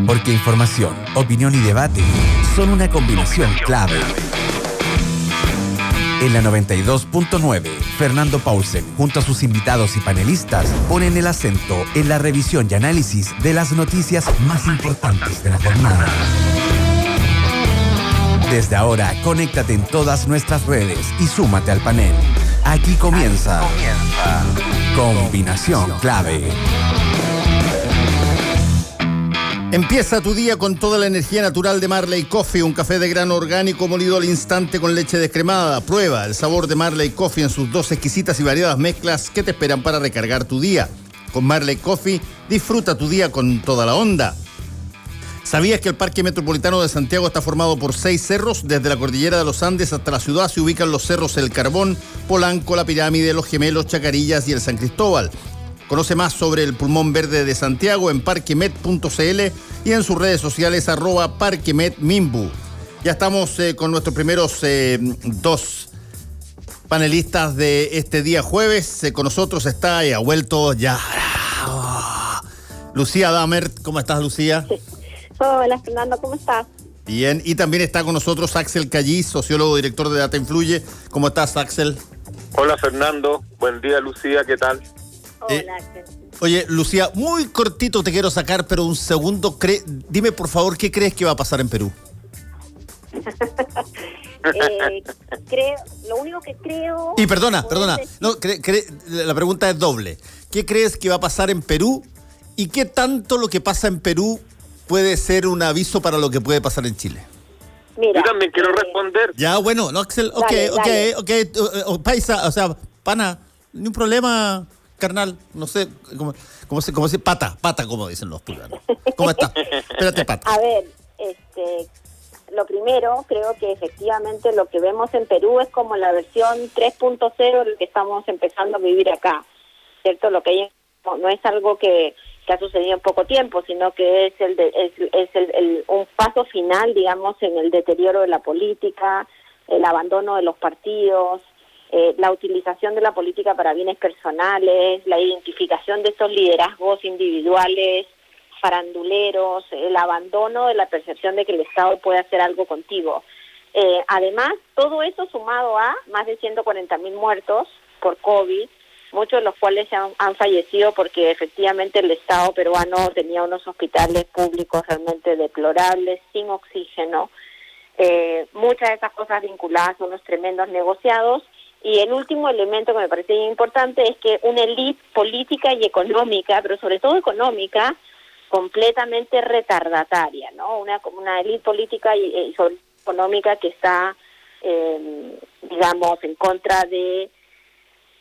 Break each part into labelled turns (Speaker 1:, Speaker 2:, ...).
Speaker 1: Porque información, opinión y debate son una combinación clave. En la 92.9, Fernando Paulsen, junto a sus invitados y panelistas, ponen el acento en la revisión y análisis de las noticias más importantes de la jornada. Desde ahora, conéctate en todas nuestras redes y súmate al panel. Aquí comienza Combinación Clave.
Speaker 2: Empieza tu día con toda la energía natural de Marley Coffee, un café de grano orgánico molido al instante con leche descremada. Prueba el sabor de Marley Coffee en sus 2 exquisitas y variadas mezclas que te esperan para recargar tu día. Con Marley Coffee, disfruta tu día con toda la onda. ¿Sabías que el Parque Metropolitano de Santiago está formado por 6 cerros? Desde la cordillera de los Andes hasta la ciudad se ubican los cerros El Carbón, Polanco, La Pirámide, Los Gemelos, Chacarillas y el San Cristóbal. Conoce más sobre el Pulmón Verde de Santiago en parquemet.cl y en sus redes sociales @parquemetmimbu. Ya estamos con nuestros primeros 2 panelistas de este día jueves. Con nosotros está y ha vuelto ya Lucía Damert. ¿Cómo estás, Lucía?
Speaker 3: Hola, Fernando, ¿cómo estás?
Speaker 2: Bien, y también está con nosotros Axel Callí, sociólogo, director de Data Influye. ¿Cómo estás, Axel?
Speaker 4: Hola, Fernando. Buen día, Lucía. ¿Qué tal?
Speaker 3: Hola, Axel.
Speaker 2: Oye, Lucía, muy cortito te quiero sacar, pero un segundo. Dime, por favor, ¿qué crees que va a pasar en Perú?
Speaker 3: Lo único que creo...
Speaker 2: Y perdona. No, la pregunta es doble. ¿Qué crees que va a pasar en Perú? ¿Y qué tanto lo que pasa en Perú puede ser un aviso para lo que puede pasar en Chile?
Speaker 3: Mira,
Speaker 4: yo también quiero responder.
Speaker 2: Ya, bueno, no, Axel, ok, paisa, o sea, pana, ni un problema, carnal, no sé, cómo se pata, como dicen los peruanos. ¿Cómo está? Espérate, pata.
Speaker 3: A ver, lo primero, creo que efectivamente lo que vemos en Perú es como la versión 3.0 de lo que estamos empezando a vivir acá, ¿cierto? Lo que hay no es algo que ha sucedido en poco tiempo, sino que es un paso final, digamos, en el deterioro de la política, el abandono de los partidos, la utilización de la política para bienes personales, la identificación de estos liderazgos individuales, faranduleros, el abandono de la percepción de que el Estado puede hacer algo contigo. Además, todo eso sumado a más de 140.000 muertos por COVID, muchos de los cuales han fallecido porque efectivamente el Estado peruano tenía unos hospitales públicos realmente deplorables, sin oxígeno, muchas de esas cosas vinculadas a unos tremendos negociados. Y el último elemento que me parece importante es que una élite política y económica, pero sobre todo económica, completamente retardataria, ¿no? Una élite política y económica que está, digamos, en contra de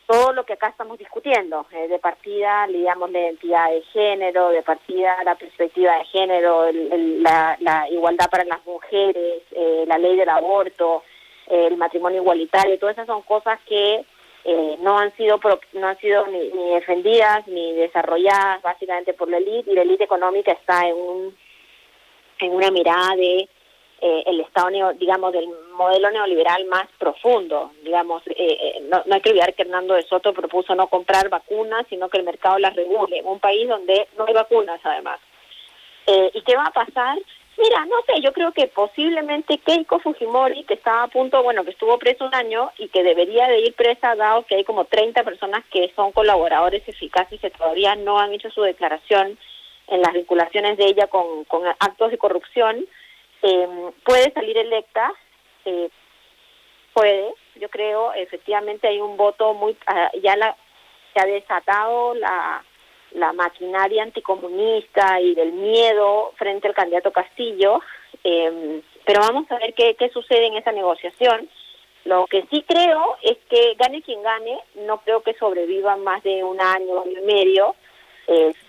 Speaker 3: todo lo que acá estamos discutiendo, de partida, digamos, la identidad de género, de partida la perspectiva de género, la igualdad para las mujeres, la ley del aborto, el matrimonio igualitario, todas esas son cosas que no han sido ni defendidas ni desarrolladas básicamente por la élite, y la élite económica está en una mirada de el Estado, digamos, del modelo neoliberal más profundo, digamos. No hay que olvidar que Hernando de Soto propuso no comprar vacunas, sino que el mercado las regule, en un país donde no hay vacunas, además. ¿Y qué va a pasar? Mira, no sé, yo creo que posiblemente Keiko Fujimori, que estaba a punto, que estuvo preso 1 año y que debería de ir presa, dado que hay como 30 personas que son colaboradores eficaces que todavía no han hecho su declaración en las vinculaciones de ella con actos de corrupción, puede salir electa, yo creo, efectivamente hay un voto muy, se ha desatado la maquinaria anticomunista y del miedo frente al candidato Castillo, pero vamos a ver qué sucede en esa negociación. Lo que sí creo es que gane quien gane, no creo que sobreviva más de 1 año y medio,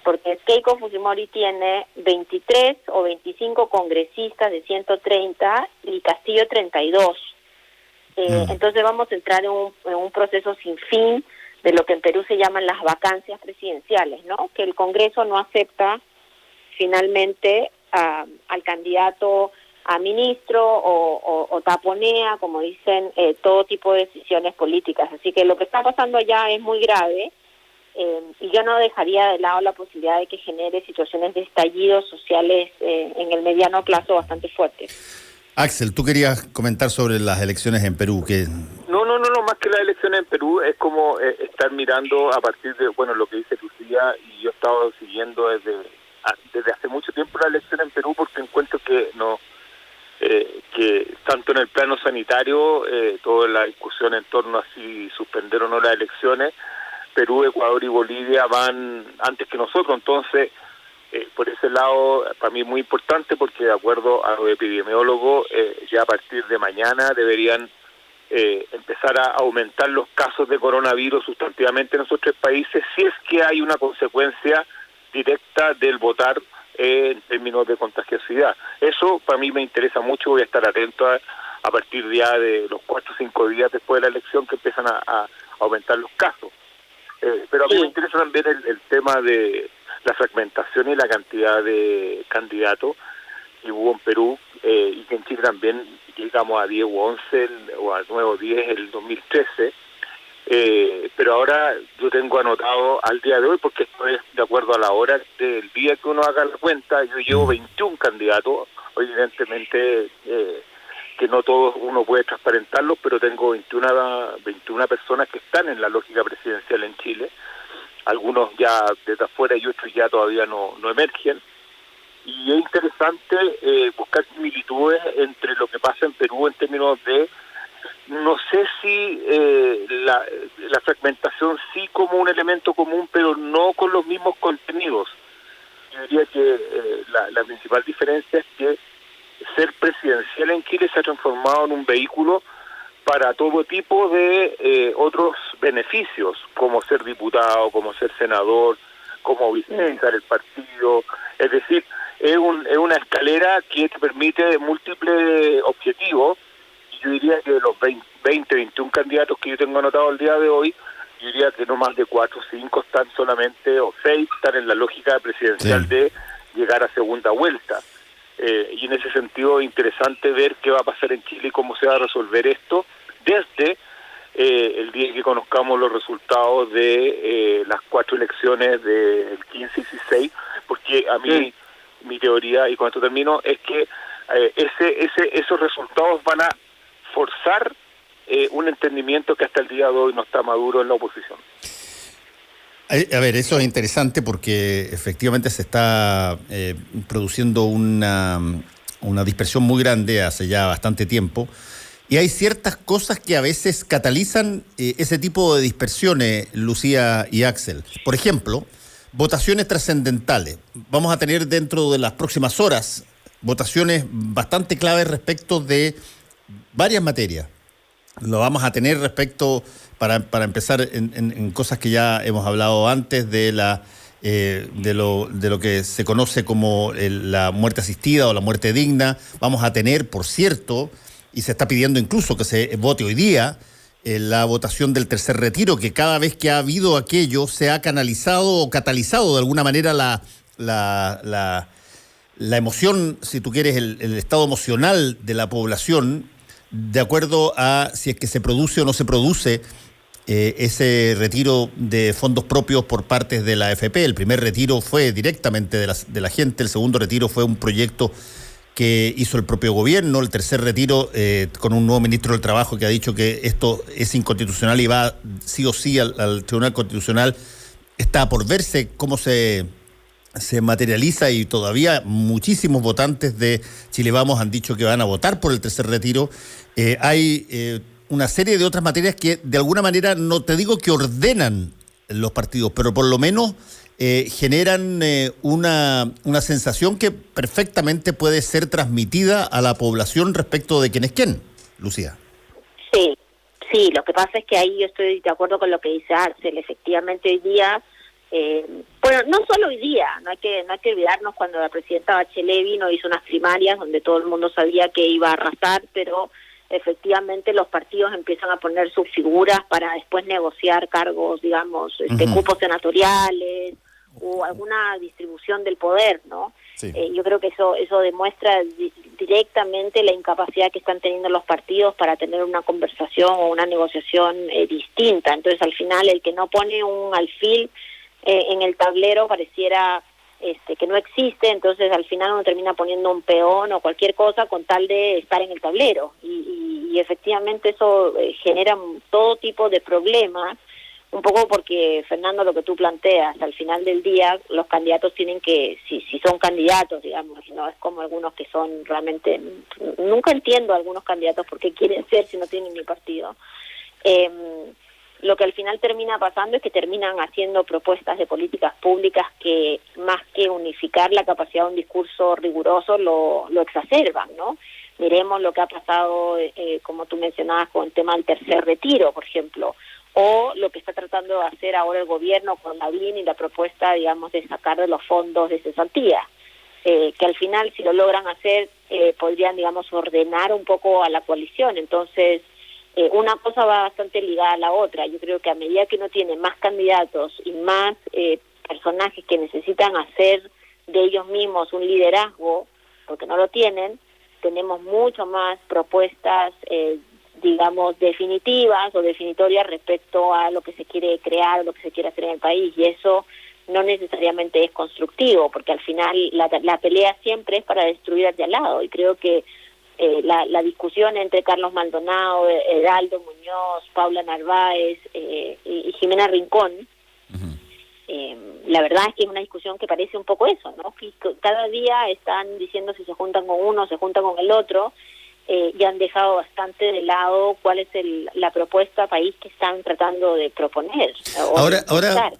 Speaker 3: porque Keiko Fujimori tiene 23 o 25 congresistas de 130 y Castillo 32. Entonces vamos a entrar en un proceso sin fin de lo que en Perú se llaman las vacancias presidenciales, ¿no? Que el Congreso no acepta finalmente al candidato a ministro o taponea, como dicen, todo tipo de decisiones políticas. Así que lo que está pasando allá es muy grave. y yo no dejaría de lado la posibilidad de que genere situaciones de estallidos sociales en el mediano plazo bastante fuertes.
Speaker 2: Axel, tú querías comentar sobre las elecciones en Perú, que
Speaker 4: No, más que las elecciones en Perú es como estar mirando a partir de, lo que dice Lucía, y yo he estado siguiendo desde hace mucho tiempo la elección en Perú, porque encuentro que que tanto en el plano sanitario, toda la discusión en torno a si suspender o no las elecciones, Perú, Ecuador y Bolivia van antes que nosotros, entonces por ese lado para mí es muy importante, porque de acuerdo a los epidemiólogos ya a partir de mañana deberían empezar a aumentar los casos de coronavirus sustantivamente en esos tres países, si es que hay una consecuencia directa del votar en términos de contagiosidad. Eso para mí me interesa mucho, voy a estar atento a partir ya de los 4 o 5 días después de la elección, que empiezan a aumentar los casos. Pero a mí me interesa también el tema de la fragmentación y la cantidad de candidatos que hubo en Perú, y que en Chile también llegamos a 10 o 11 o a 9 o 10 el 2013, pero ahora yo tengo anotado al día de hoy, porque esto es de acuerdo a la hora del día que uno haga la cuenta, yo llevo 21 candidatos, evidentemente que no todos uno puede transparentarlos, pero tengo 21 personas que están en la lógica presidencial en Chile, algunos ya desde afuera y otros ya todavía no emergen, y es interesante buscar similitudes entre lo que pasa en Perú en términos de, no sé si la fragmentación sí como un elemento común, pero no con los mismos contenidos. Yo diría que la principal diferencia es que ser presidencial en Chile se ha transformado en un vehículo para todo tipo de otros beneficios, como ser diputado, como ser senador, como visibilizar el partido. Es decir, es una escalera que te permite múltiples objetivos. Yo diría que de los 21 candidatos que yo tengo anotado el día de hoy, yo diría que no más de 4 o 5 están solamente, o 6 están en la lógica presidencial de llegar a segunda vuelta. Y en ese sentido es interesante ver qué va a pasar en Chile y cómo se va a resolver esto desde el día que conozcamos los resultados de las 4 elecciones del 15 y 16, porque a mí mi teoría, y con esto termino, es que esos resultados van a forzar un entendimiento que hasta el día de hoy no está maduro en la oposición.
Speaker 2: A ver, eso es interesante porque efectivamente se está produciendo una dispersión muy grande hace ya bastante tiempo, y hay ciertas cosas que a veces catalizan ese tipo de dispersiones, Lucía y Axel. Por ejemplo, votaciones trascendentales. Vamos a tener dentro de las próximas horas votaciones bastante claves respecto de varias materias. Lo vamos a tener respecto, para empezar, en cosas que ya hemos hablado antes, de lo que se conoce como la muerte asistida o la muerte digna. Vamos a tener, por cierto, y se está pidiendo incluso que se vote hoy día, la votación del tercer retiro, que cada vez que ha habido aquello se ha canalizado o catalizado de alguna manera la emoción, si tú quieres, el estado emocional de la población, de acuerdo a si es que se produce o no se produce ese retiro de fondos propios por parte de la AFP. El primer retiro fue directamente de la gente, el segundo retiro fue un proyecto que hizo el propio gobierno, el tercer retiro con un nuevo ministro del Trabajo que ha dicho que esto es inconstitucional y va sí o sí al Tribunal Constitucional. Está por verse cómo se materializa, y todavía muchísimos votantes de Chile Vamos han dicho que van a votar por el tercer retiro. Hay una serie de otras materias que de alguna manera, no te digo que ordenan los partidos, pero por lo menos generan una sensación que perfectamente puede ser transmitida a la población respecto de quién es quién, Lucía.
Speaker 3: Sí, lo que pasa es que ahí yo estoy de acuerdo con lo que dice Axel. Efectivamente hoy día, bueno, no solo hoy día, no hay que olvidarnos cuando la presidenta Bachelet vino, hizo unas primarias donde todo el mundo sabía que iba a arrasar, pero efectivamente los partidos empiezan a poner sus figuras para después negociar cargos, digamos, cupos senatoriales o alguna distribución del poder, ¿no? Sí. Yo creo que eso demuestra directamente la incapacidad que están teniendo los partidos para tener una conversación o una negociación distinta. Entonces, al final, el que no pone un alfil en el tablero pareciera que no existe, entonces al final uno termina poniendo un peón o cualquier cosa con tal de estar en el tablero, y efectivamente eso genera todo tipo de problemas, un poco porque, Fernando, lo que tú planteas, al final del día los candidatos tienen que, si son candidatos, digamos, no es como algunos que son realmente, nunca entiendo a algunos candidatos por qué quieren ser si no tienen ni partido. Lo que al final termina pasando es que terminan haciendo propuestas de políticas públicas que, más que unificar la capacidad de un discurso riguroso, lo exacerban, ¿no? Miremos lo que ha pasado, como tú mencionabas, con el tema del tercer retiro, por ejemplo, o lo que está tratando de hacer ahora el gobierno con la BIN y la propuesta, digamos, de sacar de los fondos de cesantía, que al final, si lo logran hacer, podrían, digamos, ordenar un poco a la coalición. Entonces, una cosa va bastante ligada a la otra. Yo creo que a medida que uno tiene más candidatos y más personajes que necesitan hacer de ellos mismos un liderazgo, porque no lo tienen, tenemos mucho más propuestas, digamos, definitivas o definitorias respecto a lo que se quiere crear, o lo que se quiere hacer en el país, y eso no necesariamente es constructivo, porque al final la pelea siempre es para destruir al de al lado, y creo que la discusión entre Carlos Maldonado, Heraldo Muñoz, Paula Narváez y Jimena Rincón, la verdad es que es una discusión que parece un poco eso, ¿no? Que cada día están diciendo si se juntan con uno, se juntan con el otro, y han dejado bastante de lado cuál es la propuesta país que están tratando de proponer.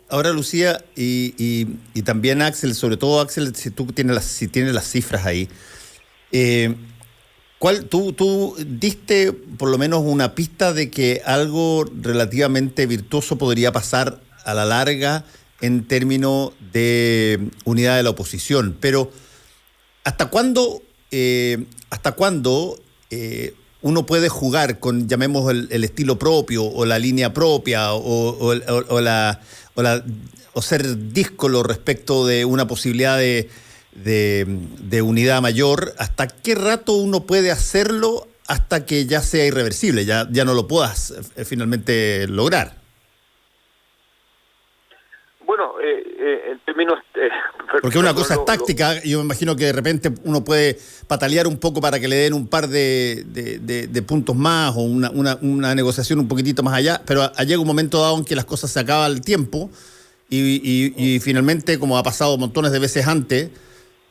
Speaker 2: Ahora Lucía, y también Axel, sobre todo Axel, si tú tienes las cifras ahí, tú diste por lo menos una pista de que algo relativamente virtuoso podría pasar a la larga en términos de unidad de la oposición, pero ¿hasta cuándo uno puede jugar con, llamemos, el estilo propio o la línea propia o ser díscolo respecto de una posibilidad de unidad mayor? ¿Hasta qué rato uno puede hacerlo hasta que ya sea irreversible, ya no lo puedas finalmente lograr?
Speaker 4: Bueno, en términos...
Speaker 2: porque una cosa es táctica, y yo me imagino que de repente uno puede patalear un poco para que le den un par de puntos más o una negociación un poquitito más allá, pero llega un momento dado en que las cosas se acaba el tiempo y finalmente, como ha pasado montones de veces antes,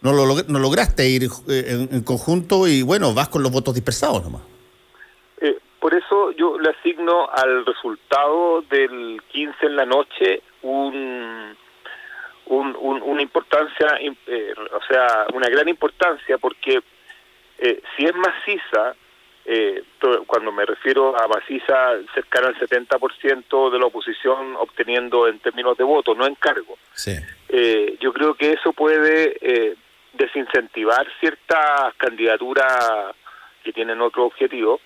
Speaker 2: no lograste ir en conjunto y bueno, vas con los votos dispersados nomás.
Speaker 4: Por eso yo le asigno al resultado del 15 en la noche una importancia, o sea, una gran importancia, porque si es maciza, cuando me refiero a maciza, cercana al 70% de la oposición obteniendo en términos de votos, no en cargo,
Speaker 2: sí.
Speaker 4: Yo creo que eso puede desincentivar ciertas candidaturas que tienen otro objetivo,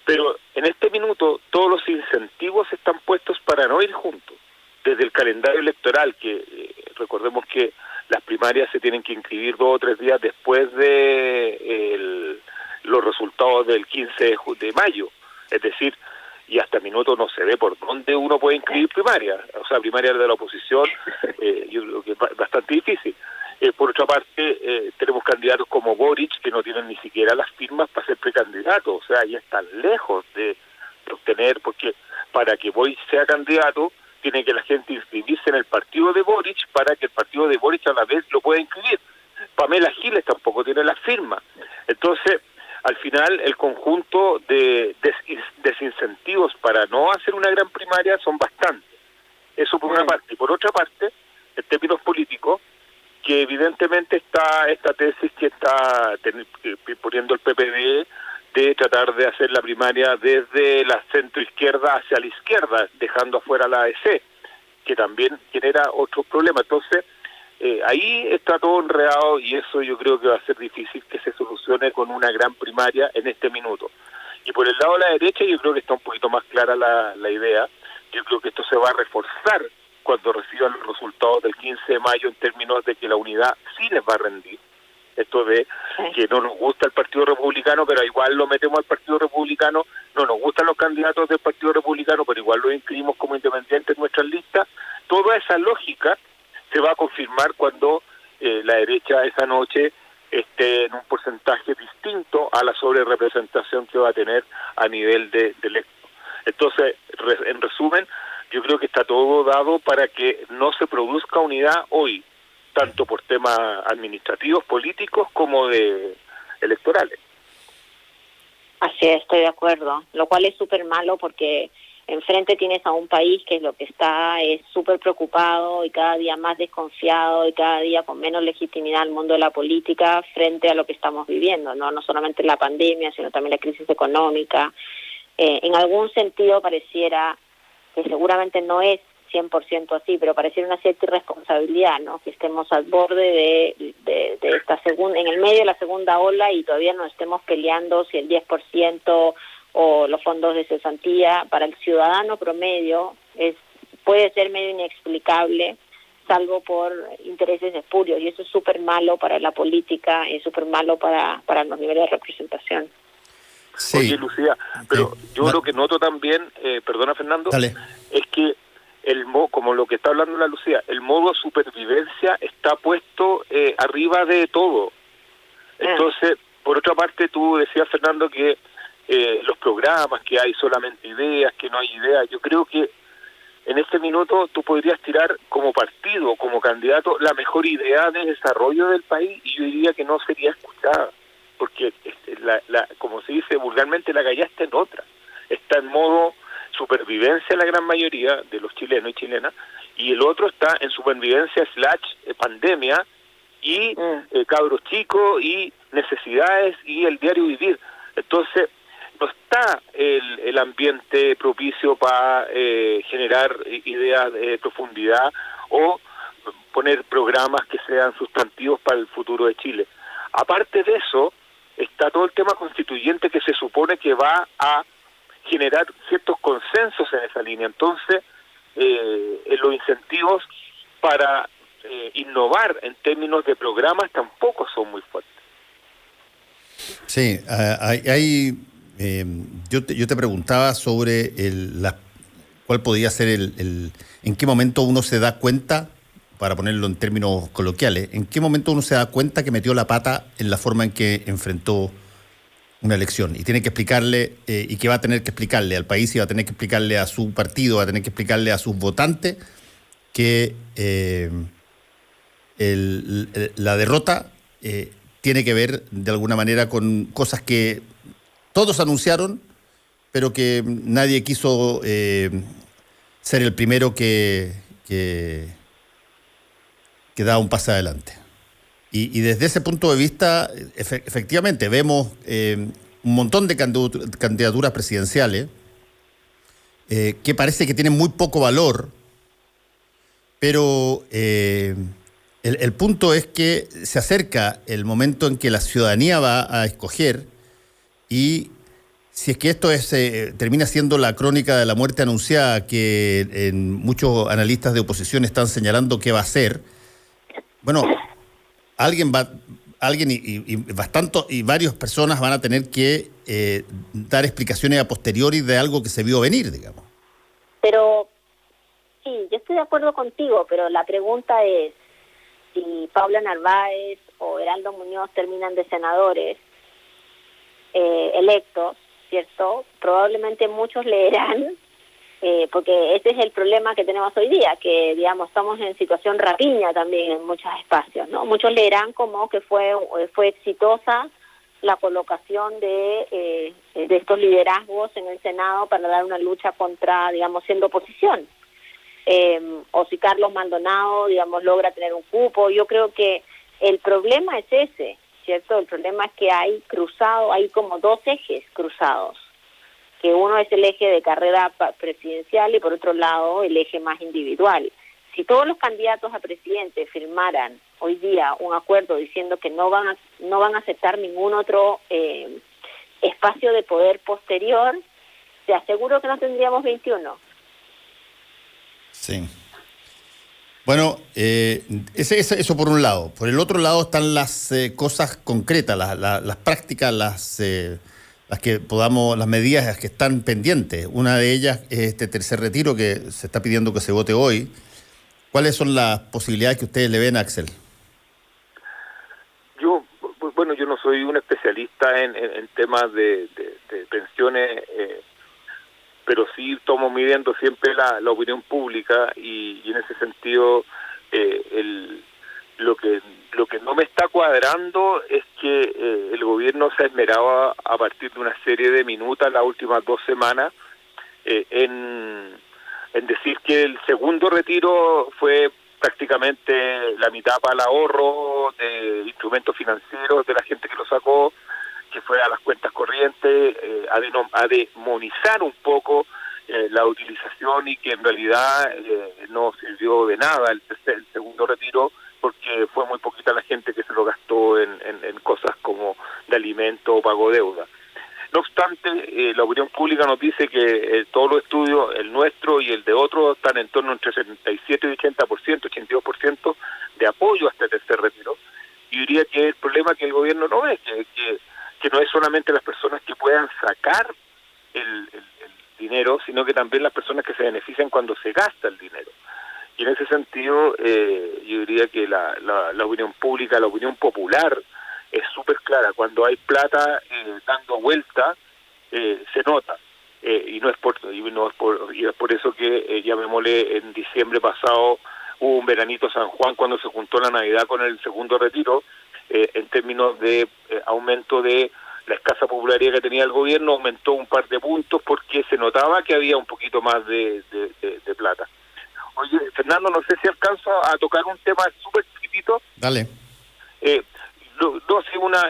Speaker 4: pero en este minuto todos los incentivos están puestos para no ir juntos. Desde el calendario electoral, que recordemos que las primarias se tienen que inscribir 2 o 3 días después de los resultados del 15 de mayo, es decir, y hasta minuto no se ve por dónde uno puede inscribir primarias, o sea, primarias de la oposición, yo creo que es bastante difícil. Por otra parte, tenemos candidatos como Boric, que no tienen ni siquiera las firmas para ser precandidatos, o sea, ya están lejos de obtener, porque para que Boric sea candidato, tiene que la gente inscribirse en el partido de Boric para que el partido de Boric a la vez lo pueda inscribir. Pamela Giles tampoco tiene las firmas. Entonces, al final, el conjunto de desincentivos para no hacer una gran primaria son bastantes. Eso por una parte. Y por otra parte, en términos políticos, que evidentemente está esta tesis que está poniendo el PPD de tratar de hacer la primaria desde la centroizquierda hacia la izquierda, dejando afuera la AEC, que también genera otros problemas. Entonces, ahí está todo enredado y eso yo creo que va a ser difícil que se solucione con una gran primaria en este minuto. Y por el lado de la derecha yo creo que está un poquito más clara la idea. Yo creo que esto se va a reforzar cuando reciban los resultados del 15 de mayo en términos de que la unidad sí les va a rendir. esto de que no nos gusta el Partido Republicano, pero igual lo metemos al Partido Republicano, no nos gustan los candidatos del Partido Republicano, pero igual los inscribimos como independientes en nuestras listas. Toda esa lógica se va a confirmar cuando la derecha esa noche esté en un porcentaje distinto a la sobrerepresentación que va a tener a nivel de electos. Entonces, en resumen, yo creo que está todo dado para que no se produzca unidad hoy, tanto por temas administrativos, políticos, como de electorales.
Speaker 3: Así es, estoy de acuerdo, lo cual es súper malo porque enfrente tienes a un país que lo que está es súper preocupado y cada día más desconfiado y cada día con menos legitimidad al mundo de la política frente a lo que estamos viviendo, no solamente la pandemia, sino también la crisis económica. En algún sentido pareciera que seguramente no es 100% así, pero pareciera una cierta irresponsabilidad, ¿no? Que estemos al borde de esta segunda, en el medio de la segunda ola y todavía nos estemos peleando si el 10% o los fondos de cesantía para el ciudadano promedio puede ser medio inexplicable, salvo por intereses espurios, y eso es súper malo para la política, es súper malo para los niveles de representación.
Speaker 2: Sí.
Speaker 4: Oye, Lucía, pero yo lo que noto también, perdona Fernando,
Speaker 2: Dale.
Speaker 4: es que como lo que está hablando la Lucía, el modo supervivencia está puesto arriba de todo. Entonces, por otra parte, tú decías, Fernando, que los programas, que hay solamente ideas, que no hay ideas. Yo creo que en este minuto tú podrías tirar como partido, como candidato, la mejor idea de desarrollo del país y yo diría que no sería escuchada, porque como se dice vulgarmente, la callaste en otra. Está en modo supervivencia la gran mayoría de los chilenos y chilenas, y el otro está en supervivencia / pandemia y cabros chicos y necesidades y el diario vivir. Entonces, no está el ambiente propicio para generar ideas de profundidad o poner programas que sean sustantivos para el futuro de Chile. Aparte de eso, está todo el tema constituyente que se supone que va a generar ciertos consensos en esa línea. Entonces, los incentivos para innovar en términos de programas tampoco son muy fuertes.
Speaker 2: Sí, yo te preguntaba sobre cuál podía ser en qué momento uno se da cuenta, para ponerlo en términos coloquiales, en qué momento uno se da cuenta que metió la pata en la forma en que enfrentó una elección y tiene que explicarle, y que va a tener que explicarle al país y va a tener que explicarle a su partido, va a tener que explicarle a sus votantes que la derrota tiene que ver de alguna manera con cosas que todos anunciaron, pero que nadie quiso ser el primero que da un paso adelante. Y desde ese punto de vista, efectivamente, vemos un montón de candidaturas presidenciales que parece que tienen muy poco valor, pero el punto es que se acerca el momento en que la ciudadanía va a escoger, y si es que esto termina siendo la crónica de la muerte anunciada que muchos analistas de oposición están señalando que va a ser, bueno, alguien y varias personas van a tener que dar explicaciones a posteriori de algo que se vio venir, digamos.
Speaker 3: Pero sí, yo estoy de acuerdo contigo, pero la pregunta es, si Paula Narváez o Heraldo Muñoz terminan de senadores electos, ¿cierto? Probablemente muchos leerán, porque ese es el problema que tenemos hoy día, que digamos estamos en situación rapiña también en muchos espacios, ¿no? Muchos leerán como que fue exitosa la colocación de estos liderazgos en el Senado para dar una lucha contra, digamos, siendo oposición. O si Carlos Maldonado, digamos, logra tener un cupo. Yo creo que el problema es ese, ¿cierto? El problema es que hay como dos ejes cruzados, que uno es el eje de carrera presidencial y por otro lado el eje más individual. Si todos los candidatos a presidente firmaran hoy día un acuerdo diciendo que no van a aceptar ningún otro espacio de poder posterior, te aseguro que no tendríamos 21.
Speaker 2: Sí. Bueno, eso por un lado. Por el otro lado están las cosas concretas, las prácticas, las que podamos, las medidas que están pendientes. Una de ellas es este tercer retiro que se está pidiendo que se vote hoy. ¿Cuáles son las posibilidades que ustedes le ven, Axel?
Speaker 4: Yo no soy un especialista en temas de pensiones, pero sí tomo midiendo siempre la opinión pública y en ese sentido lo que no me está cuadrando es que el gobierno se esmeraba a partir de una serie de minutas las últimas 2 semanas en decir que el segundo retiro fue prácticamente la mitad para el ahorro de instrumentos financieros de la gente que lo sacó, que fue a las cuentas corrientes, a demonizar un poco la utilización y que en realidad no sirvió de nada el segundo retiro porque fue muy poquita la gente que se lo gastó en cosas como de alimento o pago deuda. No obstante, la opinión pública nos dice que todos los estudios, el nuestro y el de otros, están en torno entre 77 y 80%, 82% de apoyo a este tercer retiro. Y diría que el problema que el gobierno no ve, que no es solamente las personas que puedan sacar el dinero, sino que también las personas que se benefician cuando se gasta el dinero. Y en ese sentido, yo diría que la opinión pública, la opinión popular, es súper clara. Cuando hay plata dando vuelta, se nota. Y es por eso que llamémosle en diciembre pasado hubo un veranito San Juan cuando se juntó la Navidad con el segundo retiro, en términos de aumento de la escasa popularidad que tenía el gobierno, aumentó un par de puntos porque se notaba que había un poquito más de plata. Oye, Fernando, no sé si alcanzo a tocar un tema súper chiquitito.
Speaker 2: Dale.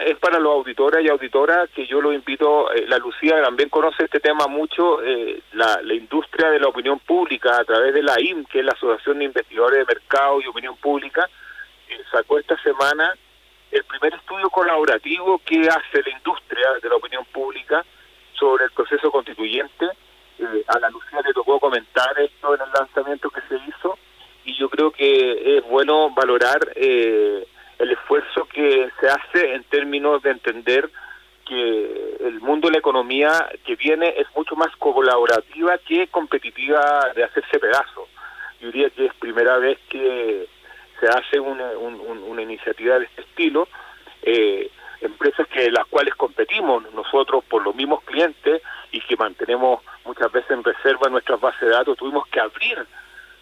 Speaker 4: Es para los auditoras y auditoras que yo lo invito. La Lucía también conoce este tema mucho. La industria de la opinión pública a través de la AIM, que es la Asociación de Investigadores de Mercado y Opinión Pública, sacó esta semana el primer estudio colaborativo que hace la industria de la opinión pública sobre el proceso constituyente. A la Lucía le tocó comentar esto en el lanzamiento que se hizo y yo creo que es bueno valorar el esfuerzo que se hace en términos de entender que el mundo de la economía que viene es mucho más colaborativa que competitiva de hacerse pedazos. Yo diría que es primera vez que se hace una iniciativa de este estilo, empresas las cuales competimos nosotros por los mismos clientes y que mantenemos muchas veces en reserva nuestras bases de datos, tuvimos que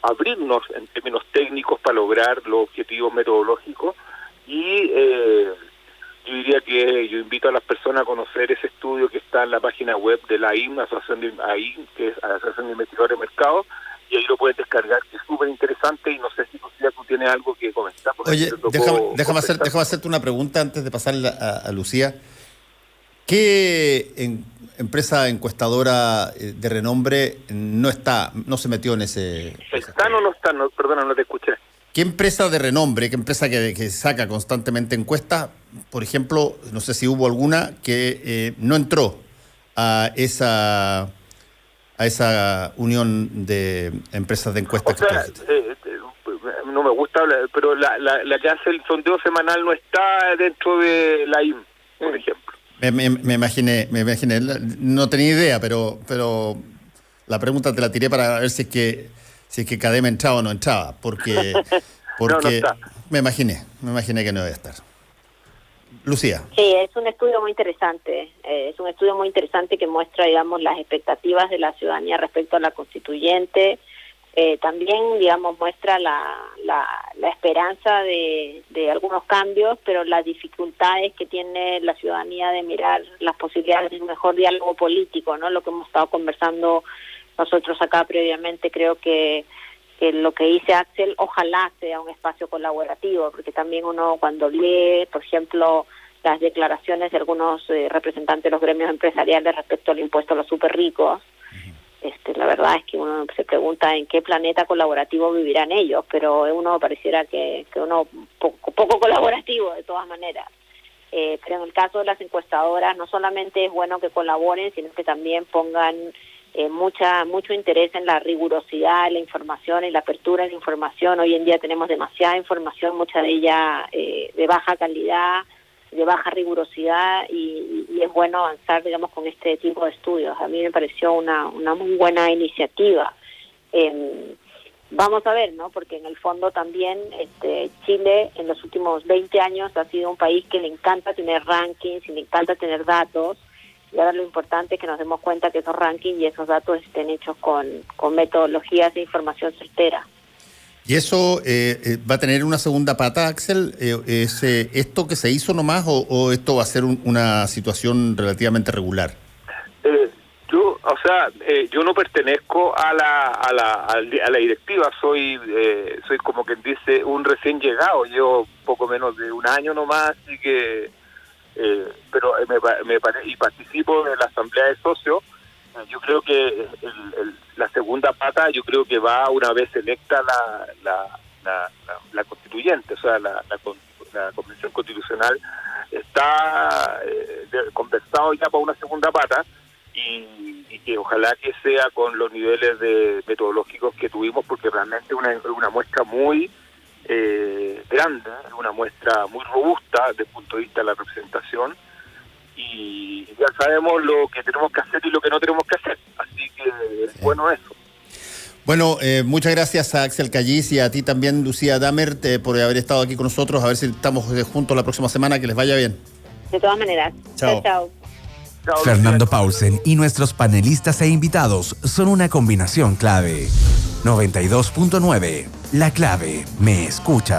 Speaker 4: abrirnos en términos técnicos para lograr los objetivos metodológicos y yo diría que yo invito a las personas a conocer ese estudio que está en la página web de la AIM, que es la Asociación de Investigadores de Mercado, y ahí lo puedes descargar, que es súper interesante y no sé si tú tienes algo que comentar.
Speaker 2: Oye, déjame hacerte una pregunta antes de pasarle a Lucía. ¿Qué empresa encuestadora de renombre no se metió en ese...
Speaker 4: ¿Están o no están? No, perdona, no te escuché.
Speaker 2: ¿Qué empresa de renombre, qué empresa que saca constantemente encuestas, por ejemplo, no sé si hubo alguna que no entró a esa unión de empresas de encuestas?
Speaker 4: O sea, no me gusta hablar, pero la que hace el sondeo semanal no está dentro de la IM, por ejemplo.
Speaker 2: Me imaginé, no tenía idea, pero la pregunta te la tiré para ver si es que Cadema entraba o no entraba, porque
Speaker 4: no está.
Speaker 2: me imaginé que no debe estar. Lucía.
Speaker 3: Sí, es un estudio muy interesante, que muestra, digamos, las expectativas de la ciudadanía respecto a la constituyente. También, digamos, muestra la esperanza de algunos cambios, pero las dificultades que tiene la ciudadanía de mirar las posibilidades de un mejor diálogo político, ¿no? Lo que hemos estado conversando nosotros acá previamente, creo que lo que dice Axel, ojalá sea un espacio colaborativo, porque también uno cuando lee, por ejemplo, las declaraciones de algunos representantes de los gremios empresariales respecto al impuesto a los súper ricos, la verdad es que uno se pregunta en qué planeta colaborativo vivirán ellos, pero uno pareciera que uno poco colaborativo de todas maneras. Pero en el caso de las encuestadoras no solamente es bueno que colaboren, sino que también pongan mucho interés en la rigurosidad de la información y la apertura de la información. Hoy en día tenemos demasiada información, mucha de ella de baja calidad, de baja rigurosidad, y es bueno avanzar, digamos, con este tipo de estudios. A mí me pareció una muy buena iniciativa. Vamos a ver, ¿no? Porque en el fondo también Chile en los últimos 20 años ha sido un país que le encanta tener rankings y le encanta tener datos, y ahora lo importante es que nos demos cuenta que esos rankings y esos datos estén hechos con metodologías de información certera.
Speaker 2: ¿Y eso va a tener una segunda pata, Axel? ¿Es esto que se hizo nomás o esto va a ser una situación relativamente regular?
Speaker 4: Yo no pertenezco a la directiva, soy como quien dice un recién llegado, llevo poco menos de un año nomás, así que pero y participo de la asamblea de socios. Yo creo que la segunda pata, yo creo que va una vez electa la constituyente, o sea, la convención constitucional está conversado ya para una segunda pata, y que ojalá que sea con los niveles metodológicos que tuvimos, porque realmente es una muestra muy grande, una muestra muy robusta desde el punto de vista de la representación, y ya sabemos lo que tenemos que hacer y lo que no tenemos que hacer, así que es bueno eso.
Speaker 2: Bueno, muchas gracias a Axel Callis y a ti también, Lucía Dammert, por haber estado aquí con nosotros. A ver si estamos juntos la próxima semana. Que les vaya bien.
Speaker 3: De todas maneras.
Speaker 2: Chao.
Speaker 3: Chao.
Speaker 1: Fernando Paulsen y nuestros panelistas e invitados son una combinación clave. 92.9. La clave me escucha.